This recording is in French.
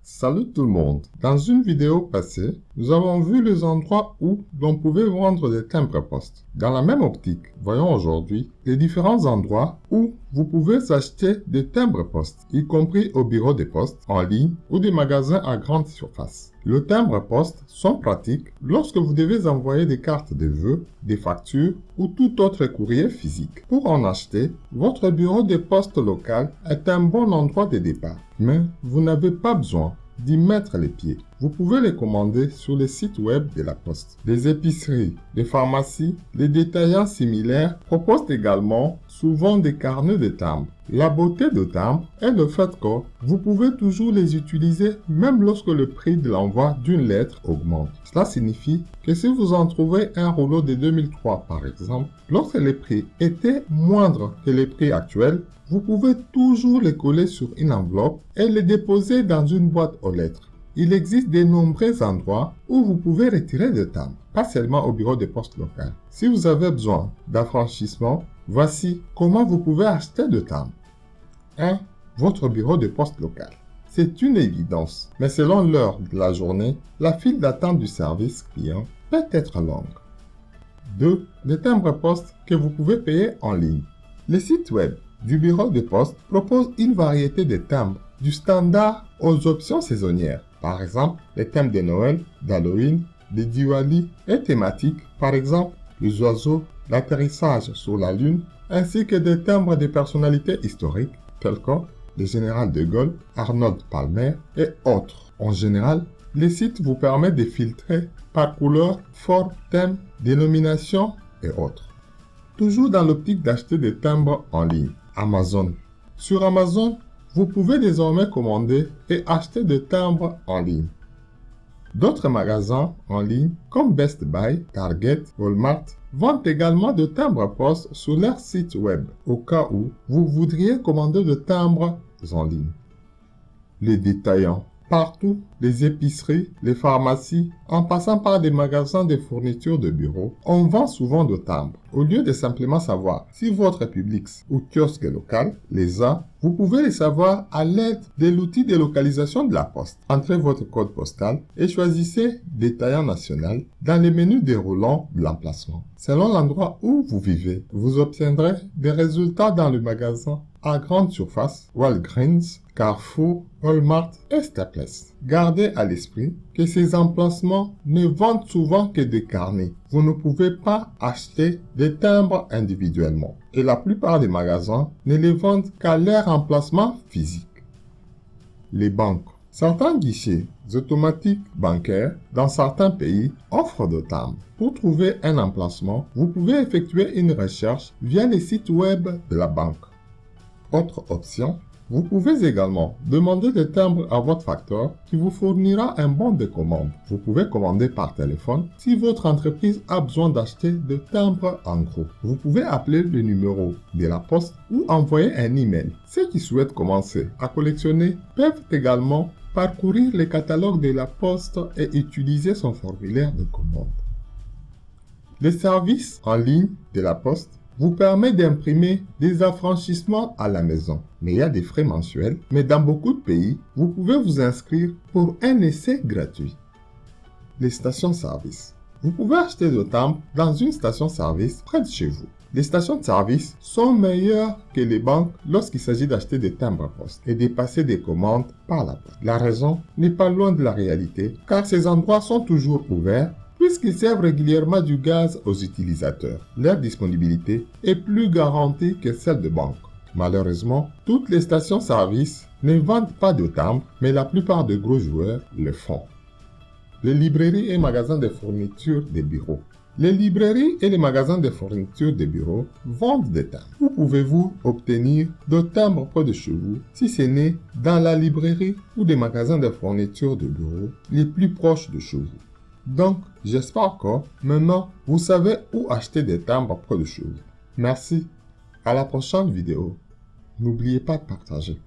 Salut tout le monde! Dans une vidéo passée, nous avons vu les endroits où l'on pouvait vendre des timbres-poste. Dans la même optique, voyons aujourd'hui les différents endroits où vous pouvez acheter des timbres-poste, y compris au bureau de poste, en ligne ou des magasins à grande surface. Le timbre-poste sont pratiques lorsque vous devez envoyer des cartes de vœux, des factures ou tout autre courrier physique. Pour en acheter, votre bureau de poste local est un bon endroit de départ. Mais vous n'avez pas besoin d'y mettre les pieds. Vous pouvez les commander sur les sites web de la Poste. Les épiceries, les pharmacies, les détaillants similaires proposent également souvent des carnets de timbres. La beauté de timbres est le fait que vous pouvez toujours les utiliser même lorsque le prix de l'envoi d'une lettre augmente. Cela signifie que si vous en trouvez un rouleau de 2003 par exemple, lorsque les prix étaient moindres que les prix actuels, vous pouvez toujours les coller sur une enveloppe et les déposer dans une boîte aux lettres. Il existe de nombreux endroits où vous pouvez retirer des timbres, pas seulement au bureau de poste local. Si vous avez besoin d'affranchissement, voici comment vous pouvez acheter des timbres. 1. Votre bureau de poste local. C'est une évidence, mais selon l'heure de la journée, la file d'attente du service client peut être longue. 2. Les timbres-poste que vous pouvez payer en ligne. Les sites web du bureau de poste propose une variété de timbres, du standard aux options saisonnières. Par exemple, les thèmes de Noël, d'Halloween, de Diwali et thématiques, par exemple les oiseaux, l'atterrissage sur la Lune, ainsi que des timbres de personnalités historiques, tels que le général de Gaulle, Arnold Palmer et autres. En général, les sites vous permettent de filtrer par couleur, forme, thème, dénomination et autres. Toujours dans l'optique d'acheter des timbres en ligne. Amazon. Sur Amazon, vous pouvez désormais commander et acheter des timbres en ligne. D'autres magasins en ligne comme Best Buy, Target, Walmart vendent également des timbres-poste sur leur site web au cas où vous voudriez commander des timbres en ligne. Les détaillants. Partout, les épiceries, les pharmacies, en passant par des magasins de fournitures de bureau, on vend souvent de timbres. Au lieu de simplement savoir si votre Publix ou kiosque local les a, vous pouvez les savoir à l'aide de l'outil de localisation de la Poste. Entrez votre code postal et choisissez Détaillant national dans les menus déroulants de l'emplacement. Selon l'endroit où vous vivez, vous obtiendrez des résultats dans le magasin à grande surface, Walgreens, Carrefour, Walmart et Staples. Gardez à l'esprit que ces emplacements ne vendent souvent que des carnets. Vous ne pouvez pas acheter des timbres individuellement et la plupart des magasins ne les vendent qu'à leur emplacement physique. Les banques. Certains guichets automatiques bancaires dans certains pays offrent des timbres. Pour trouver un emplacement, vous pouvez effectuer une recherche via les sites web de la banque. Autre option, vous pouvez également demander des timbres à votre facteur qui vous fournira un bon de commande. Vous pouvez commander par téléphone si votre entreprise a besoin d'acheter des timbres en gros. Vous pouvez appeler le numéro de la Poste ou envoyer un email. Ceux qui souhaitent commencer à collectionner peuvent également parcourir les catalogues de la Poste et utiliser son formulaire de commande. Les services en ligne de la Poste vous permet d'imprimer des affranchissements à la maison. Mais il y a des frais mensuels. Mais dans beaucoup de pays, vous pouvez vous inscrire pour un essai gratuit. Les stations-service. Vous pouvez acheter des timbres dans une station-service près de chez vous. Les stations-service sont meilleures que les banques lorsqu'il s'agit d'acheter des timbres-poste et de passer des commandes par la poste. La raison n'est pas loin de la réalité, car ces endroits sont toujours ouverts puisqu'ils servent régulièrement du gaz aux utilisateurs. Leur disponibilité est plus garantie que celle de banque. Malheureusement, toutes les stations-service ne vendent pas de timbres, mais la plupart des gros joueurs le font. Les librairies et magasins de fourniture de bureaux. Les librairies et les magasins de fourniture de bureaux vendent des timbres. Où pouvez-vous obtenir de timbres près de chez vous si ce n'est dans la librairie ou des magasins de fourniture de bureaux les plus proches de chez vous? Donc, j'espère que maintenant, vous savez où acheter des timbres près de chez vous. Merci. À la prochaine vidéo. N'oubliez pas de partager.